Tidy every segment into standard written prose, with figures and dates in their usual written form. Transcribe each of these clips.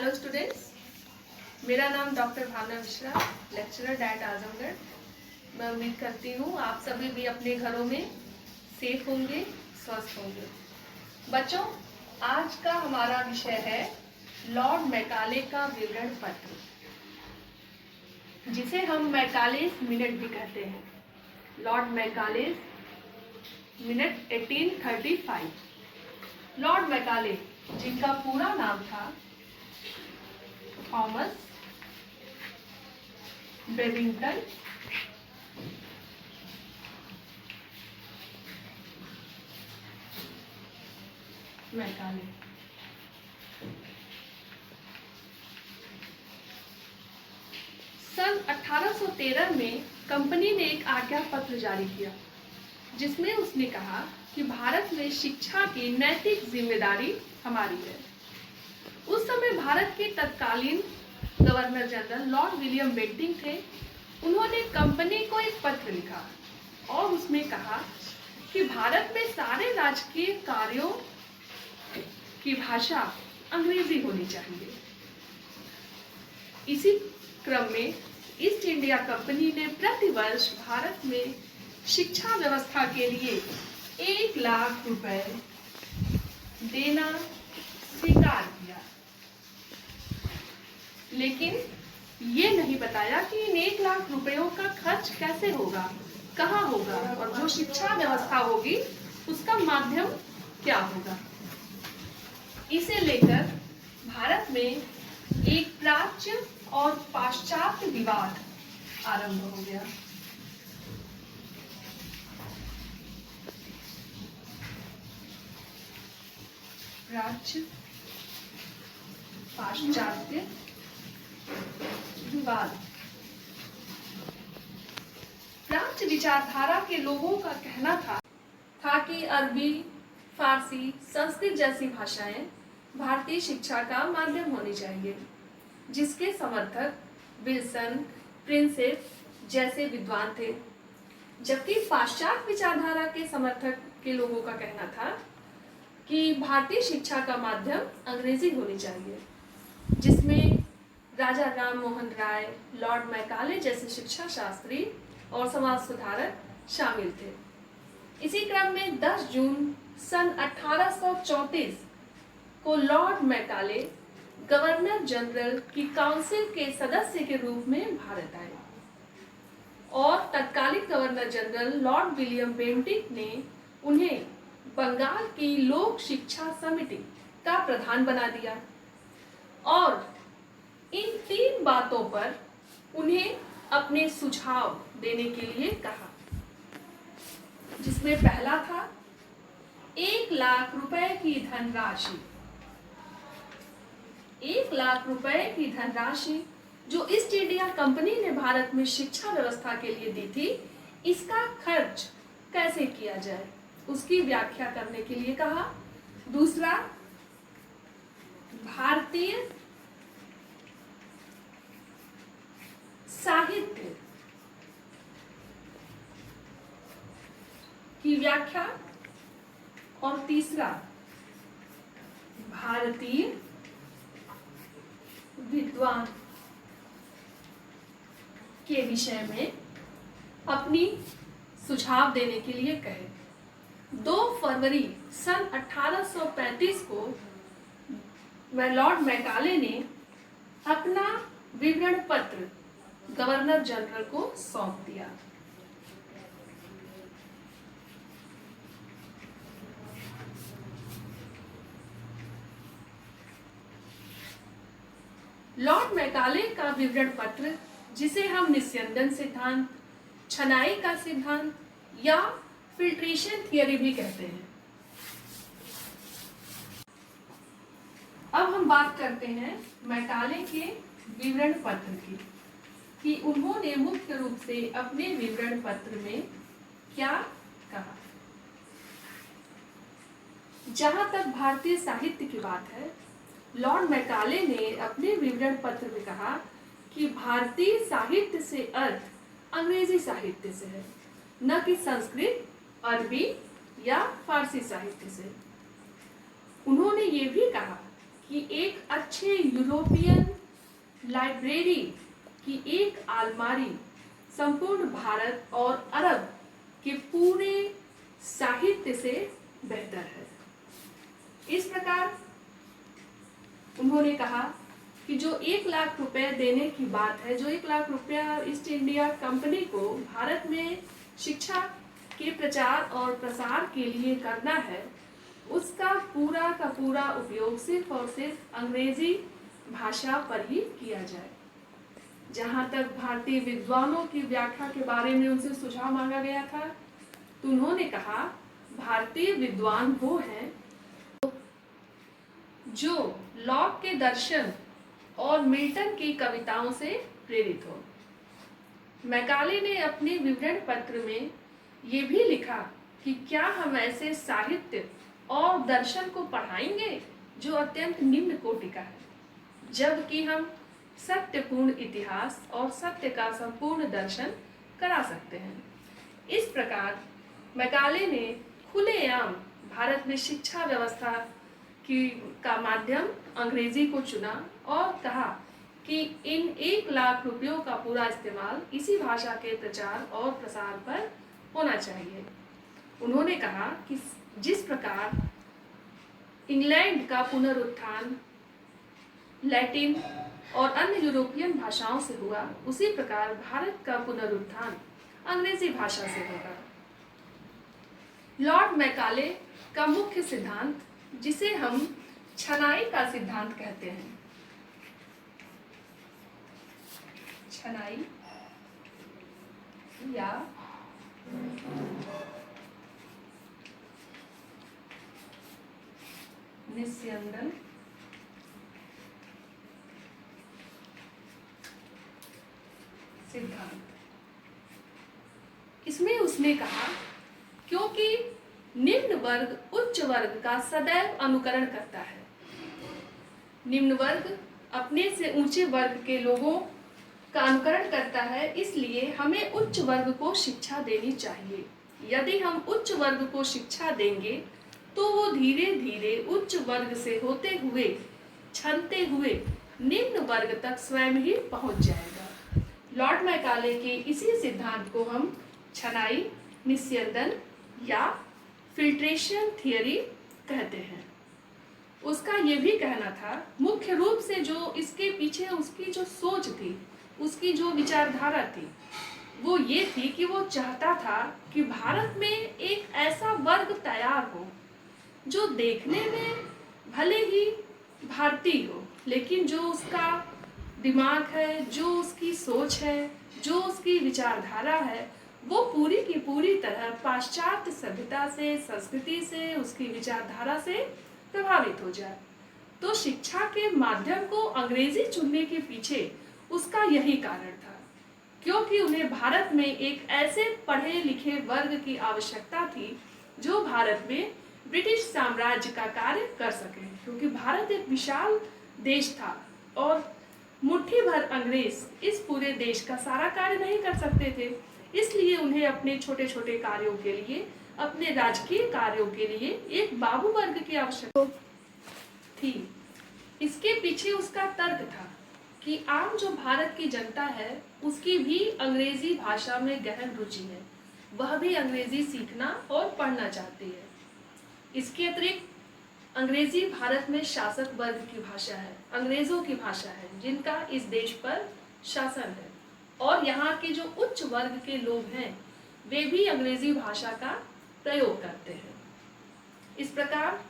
Hello students, मेरा नाम doctor भावना Mishra, lecturer diet Azamgarh. मैं उम्मीद करती हूँ आप सभी भी अपने घरों में सेफ होंगे, स्वस्थ होंगे। बच्चों, आज का हमारा विषय है लॉर्ड मैकाले का विवरण पत्र, जिसे हम मैकालेस मिनट भी कहते हैं। Lord Macaulay's minute 1835। Lord Macaulay, जिनका पूरा नाम था थॉमस बेबिंगटन मैकाले, सन 1813 में कंपनी ने एक आज्ञा पत्र जारी किया, जिसमें उसने कहा कि भारत में शिक्षा की नैतिक जिम्मेदारी हमारी है। उस समय भारत के तत्कालीन governor general Lord William Bentinck थे। उन्होंने कंपनी को एक पत्र लिखा और उसमें कहा कि भारत में सारे राजकीय कार्यों की भाषा अंग्रेजी होनी चाहिए। इसी क्रम में ईस्ट इंडिया कंपनी ने प्रतिवर्ष भारत में शिक्षा व्यवस्था के लिए 1 लाख रुपए देना स्वीकार किया, लेकिन ये नहीं बताया कि इन 1 लाख रुपयों का खर्च कैसे होगा, कहाँ होगा, और जो शिक्षा व्यवस्था होगी उसका माध्यम क्या होगा। इसे लेकर भारत में एक प्राच्य और पाश्चात्य विवाद आरंभ हो गया। प्राच्य पाश्चात्य विवाद। प्राच्य विचारधारा के लोगों का कहना था कि अरबी, फारसी, संस्कृत जैसी भाषाएं भारतीय शिक्षा का माध्यम होनी चाहिए, जिसके समर्थक विल्सन, प्रिंसेप जैसे विद्वान थे। जबकि पाश्चात्य विचारधारा के समर्थक के लोगों का कहना था कि भारतीय शिक्षा का माध्यम अंग्रेजी होनी चाहिए, जिसमें राजा राम मोहन राय, लॉर्ड मैकाले जैसे शिक्षा शास्त्री और समाज सुधारक शामिल थे। इसी क्रम में 10 जून सन 1834 को लॉर्ड मैकाले गवर्नर जनरल की काउंसिल के सदस्य के रूप में भारत आए और तत्कालीन governor general Lord William Bentinck ने उन्हें बंगाल की लोक शिक्षा समिति का प्रधान बना दिया और इन 3 बातों पर उन्हें अपने सुझाव देने के लिए कहा, जिसमें पहला था 1 लाख रुपए की धनराशि। 1 लाख रुपए की धनराशि जो ईस्ट इंडिया कंपनी ने भारत में शिक्षा व्यवस्था के लिए दी थी, इसका खर्च कैसे किया जाए, उसकी व्याख्या करने के लिए कहा। दूसरा, भारतीय साहित्य की व्याख्या, और तीसरा, भारतीय विद्वान के विषय में अपनी सुझाव देने के लिए कहे। 2 फरवरी सन 1835 को लॉर्ड मैकाले ने अपना विवरण पत्र गवर्नर जनरल को सौंप दिया। लॉर्ड मैकाले का विवरण पत्र, जिसे हम निस्यंदन सिद्धांत, छनाई का सिद्धांत या फिल्ट्रेशन थियरी भी कहते हैं। अब हम बात करते हैं मैकाले के विवरण पत्र की, कि उन्होंने मुख्य रूप से अपने विवरण पत्र में क्या कहा। जहां तक भारतीय साहित्य की बात है, लॉर्ड मैकाले ने अपने विवरण पत्र में कहा कि भारतीय साहित्य से अर्थ अंग्रेजी साहित्य से है, न कि संस्कृत, अरबी या फारसी साहित्य से। उन्होंने ये भी कहा कि एक अच्छे यूरोपियन लाइब्रेरी की एक अलमारी संपूर्ण भारत और अरब के पूरे साहित्य से बेहतर है। इस प्रकार उन्होंने कहा कि जो 1 लाख रुपए देने की बात है, जो 1 लाख रुपया ईस्ट इंडिया कंपनी को भारत में शिक्षा के प्रचार और प्रसार के लिए करना है, उसका पूरा का पूरा उपयोग सिर्फ और सिर्फ अंग्रेजी भाषा पर ही किया जाए। जहाँ तक भारतीय विद्वानों की व्याख्या के बारे में उनसे सुझाव मांगा गया था, तो उन्होंने कहा भारतीय विद्वान वो हैं जो लॉक के दर्शन और मिल्टन की कविताओं से प्रेरित हो। मैकाले ने अपने विवरण पत्र में ये भी लिखा कि क्या हम ऐसे साहित्य और दर्शन को पढ़ाएंगे जो अत्यंत निम्न कोटि का है, जबकि हम सत्यपूर्ण इतिहास और सत्य का संपूर्ण दर्शन करा सकते हैं। इस प्रकार मैकाले ने खुलेआम भारत में शिक्षा व्यवस्था का माध्यम अंग्रेजी को चुना और कहा कि इन 1 लाख रुपयों का पूरा इस्तेमाल इसी भाषा के प्रचार और प्रसार पर होना चाहिए। उन्होंने कहा कि जिस प्रकार इंग्लैंड का पुनरुत्थान लैटिन और अन्य यूरोपियन भाषाओं से हुआ, उसी प्रकार भारत का पुनरुत्थान अंग्रेजी भाषा से होगा। लॉर्ड मैकाले का मुख्य सिद्धांत, जिसे हम छनाई का सिद्धांत कहते हैं, छनाई या निस्यंदन सिद्धांत, इसमें उसने कहा क्योंकि निम्न वर्ग उच्च वर्ग का सदैव अनुकरण करता है, निम्न वर्ग अपने से ऊंचे वर्ग के लोगों का अनुकरण करता है, इसलिए हमें उच्च वर्ग को शिक्षा देनी चाहिए। यदि हम उच्च वर्ग को शिक्षा देंगे तो वो धीरे धीरे उच्च वर्ग से होते हुए छनते हुए निम्न वर्ग तक स्वयं ही पहुंच जाएगा। लॉर्ड मैकाले के इसी सिद्धांत को हम छनाई, निस्यंदन या फिल्ट्रेशन थियरी कहते हैं। उसका ये भी कहना था, मुख्य रूप से जो इसके पीछे उसकी जो सोच थी, उसकी जो विचारधारा थी, वो ये थी कि वो चाहता था कि भारत में एक ऐसा वर्ग तैयार हो जो देखने में भले ही भारतीय हो, लेकिन जो उसका दिमाग है, जो उसकी सोच है, जो उसकी विचारधारा है, वो पूरी की पूरी तरह पाश्चात्य सभ्यता से, संस्कृति से, उसकी विचारधारा से प्रभावित हो जाए। तो शिक्षा के माध्यम को अंग्रेजी चुनने के पीछे उसका यही कारण था, क्योंकि उन्हें भारत में एक ऐसे पढ़े लिखे वर्ग की आवश्यकता थी जो भारत में ब्रिटिश साम्राज्य का कार्य कर सके, क्योंकि भारत एक विशाल देश था और मुट्ठी भर अंग्रेज इस पूरे देश का सारा कार्य नहीं कर सकते थे। इसलिए उन्हें अपने छोटे छोटे कार्यों के लिए, अपने राजकीय कार्यों के लिए एक बाबू वर्ग की आवश्यकता थी। इसके पीछे उसका तर्क था कि आम जो भारत की जनता है उसकी भी अंग्रेजी भाषा में गहन रुचि है, वह भी अंग्रेजी सीखना और पढ़ना चाहती है। इसके अतिरिक्त अंग्रेजी भारत में शासक वर्ग की भाषा है, अंग्रेजों की भाषा है, जिनका इस देश पर शासन है, और यहाँ के जो उच्च वर्ग के लोग हैं वे भी अंग्रेजी भाषा का प्रयोग करते हैं। इस प्रकार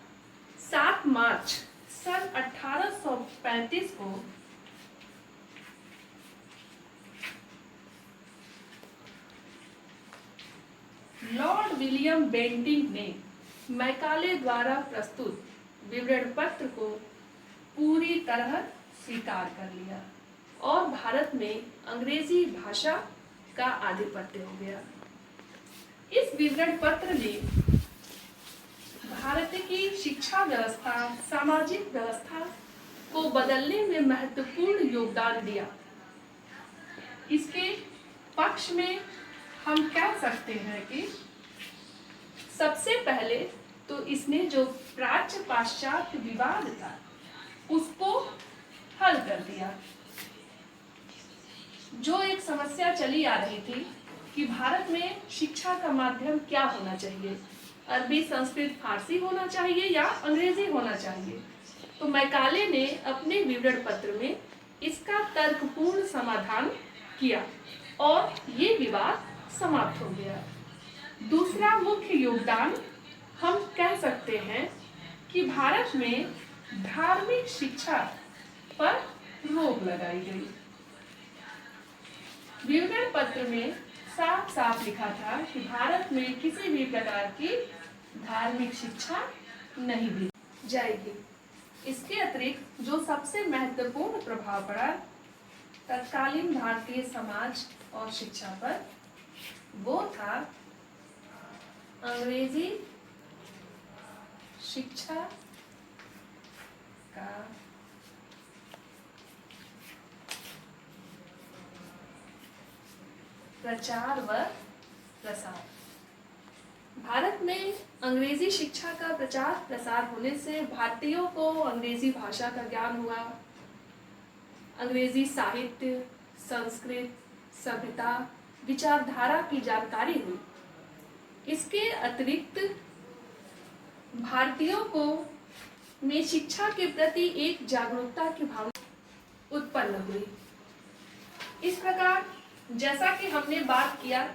7 मार्च सन 1835 को लॉर्ड विलियम बेंटिंक ने मैकाले द्वारा प्रस्तुत विवरण पत्र को पूरी तरह स्वीकार कर लिया और भारत में अंग्रेजी भाषा का आधिपत्य हो गया। इस विवरण पत्र ने भारत की शिक्षा व्यवस्था, सामाजिक व्यवस्था को बदलने में महत्वपूर्ण योगदान दिया। इसके पक्ष में हम कह सकते हैं कि सबसे पहले तो इसने जो प्राच्य पाश्चात्य विवाद था उसको हल कर दिया। जो एक समस्या चली आ रही थी कि भारत में शिक्षा का माध्यम क्या होना चाहिए, अरबी, संस्कृत, फारसी होना चाहिए या अंग्रेजी होना चाहिए, तो मैकाले ने अपने विवरण पत्र में इसका तर्कपूर्ण समाधान किया और ये विवाद समाप्त हो गया। दूसरा मुख्य योगदान हम कह सकते हैं कि भारत में धार्मिक शिक्षा पर रोक लगाई गई। विवरण पत्र में साफ साफ लिखा था कि भारत में किसी भी प्रकार की धार्मिक शिक्षा नहीं दी जाएगी। इसके अतिरिक्त जो सबसे महत्वपूर्ण प्रभाव पड़ा तत्कालीन भारतीय समाज और शिक्षा पर, वो था अंग्रेजी शिक्षा का प्रचार व प्रसार। भारत में अंग्रेजी शिक्षा का प्रचार प्रसार होने से भारतीयों को अंग्रेजी भाषा का ज्ञान हुआ, अंग्रेजी साहित्य, संस्कृत, सभ्यता, विचारधारा की जानकारी हुई। इसके अतिरिक्त भारतीयों को में शिक्षा के प्रति एक जागरूकता की भावना उत्पन्न हुई। इस प्रकार जैसा कि हमने बात किया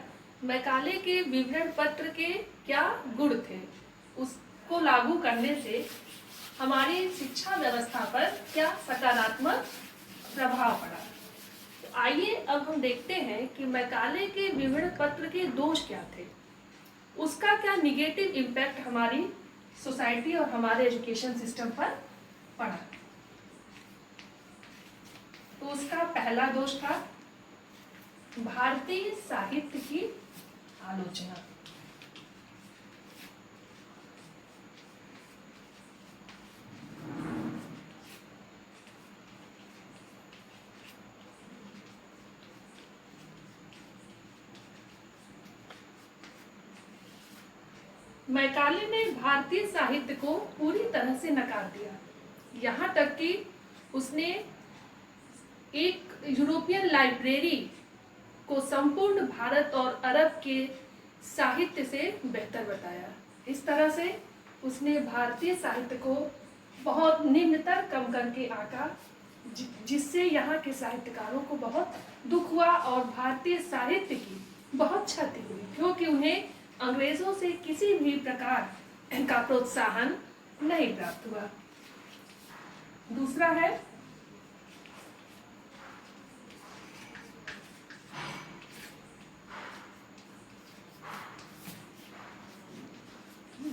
मैकाले के विवरण पत्र के क्या गुण थे, उसको लागू करने से हमारी शिक्षा व्यवस्था पर क्या सकारात्मक प्रभाव पड़ा। तो आइए अब हम देखते हैं कि मैकाले के विवरण पत्र के दोष क्या थे, उसका क्या निगेटिव इम्पैक्ट हमारी सोसाइटी और हमारे एजुकेशन सिस्टम पर पड़ा। तो उसका पहला दोष था भारतीय साहित्य की आलोचना। मैकाले ने भारतीय साहित्य को पूरी तरह से नकार दिया, यहाँ तक कि उसने एक यूरोपियन लाइब्रेरी को संपूर्ण भारत और अरब के साहित्य से बेहतर बताया। इस तरह से उसने भारतीय साहित्य को बहुत निम्नतर कम करके आका, जिससे यहाँ के साहित्यकारों को बहुत दुख हुआ और भारतीय साहित्य की बहुत क्षति हुई, क्योंकि उन्हें अंग्रेजों से किसी भी प्रकार का प्रोत्साहन नहीं प्राप्त हुआ। दूसरा है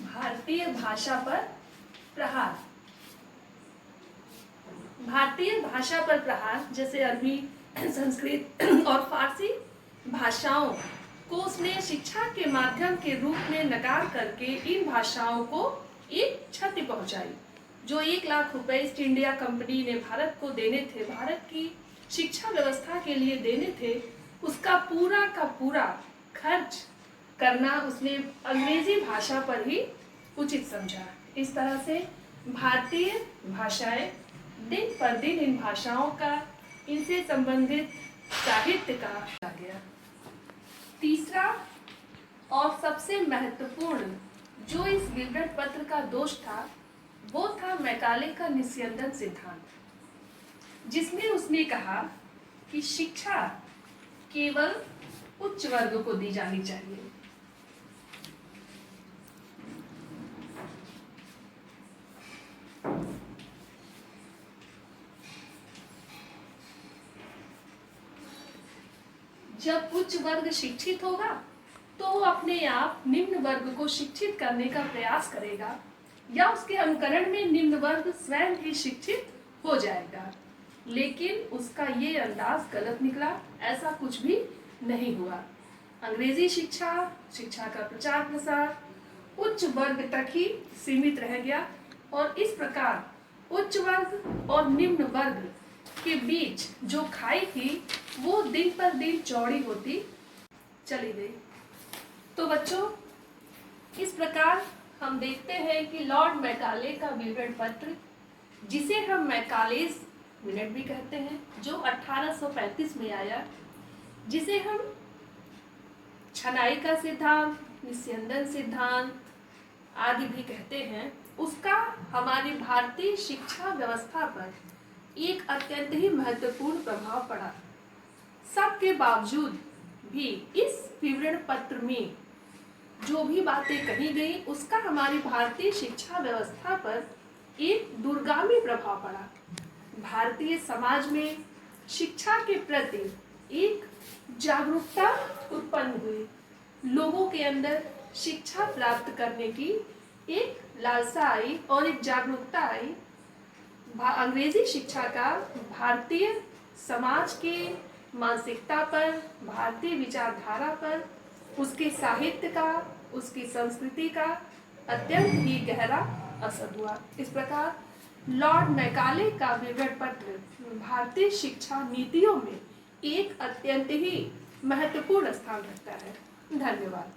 भारतीय भाषा पर प्रहार। भारतीय भाषा पर प्रहार जैसे अरबी, संस्कृत और फारसी भाषाओं को उसने शिक्षा के माध्यम के रूप में नकार करके इन भाषाओं को एक क्षति पहुंचाई। जो 1 लाख रुपए ईस्ट इंडिया कंपनी ने भारत को देने थे, भारत की शिक्षा व्यवस्था के लिए देने थे, उसका पूरा का पूरा खर्च करना उसने अंग्रेजी भाषा पर ही उचित समझा। इस तरह से भारतीय भाषाएं दिन पर दिन इन भाषाओं का, इनसे संबंधित साहित्य का आ गया। तीसरा और सबसे महत्वपूर्ण जो इस विवरण पत्र का दोष था, वो था मैकाले का निस्यंदन सिद्धांत, जिसमें उसने कहा कि शिक्षा केवल उच्च वर्ग को दी जानी चाहिए। जब उच्च वर्ग शिक्षित होगा तो वो अपने आप निम्न वर्ग को शिक्षित करने का प्रयास करेगा, या उसके अनुकरण में निम्न वर्ग स्वयं ही शिक्षित हो जाएगा। लेकिन उसका ये अंदाज गलत निकला, ऐसा कुछ भी नहीं हुआ। अंग्रेजी शिक्षा का प्रचार प्रसार उच्च वर्ग तक ही सीमित रह गया और इस प्रकार उच्च वर्ग और निम्न वर्ग के बीच जो खाई थी वो दिन पर दिन चौड़ी होती चली गई। तो बच्चों, इस प्रकार हम देखते हैं कि लॉर्ड मैकाले का विवरण पत्र जिसे हम मैकालेस मिनट भी कहते हैं, जो 1835 में आया, जिसे हम छनाई का सिद्धांत, निस्यंदन सिद्धांत आदि भी कहते हैं, उसका हमारी भारतीय शिक्षा व्यवस्था पर एक अत्यंत ही महत्वपूर्ण प्रभाव पड़ा। सबके बावजूद भी इस विवरण पत्र में जो भी बातें कही गई, उसका हमारी भारतीय शिक्षा व्यवस्था पर एक दूरगामी प्रभाव पड़ा। भारतीय समाज में शिक्षा के प्रति एक जागरूकता उत्पन्न हुई। लोगों के अंदर शिक्षा प्राप्त करने की एक लालसा आई और एक जागरूकता आई। अंग्रेजी शिक्षा का भारतीय समाज के मानसिकता पर, भारतीय विचारधारा पर, उसके साहित्य का, उसकी संस्कृति का अत्यंत ही गहरा असर हुआ। इस प्रकार लॉर्ड मैकाले का विवरण पत्र भारतीय शिक्षा नीतियों में एक अत्यंत ही महत्वपूर्ण स्थान रखता है। धन्यवाद।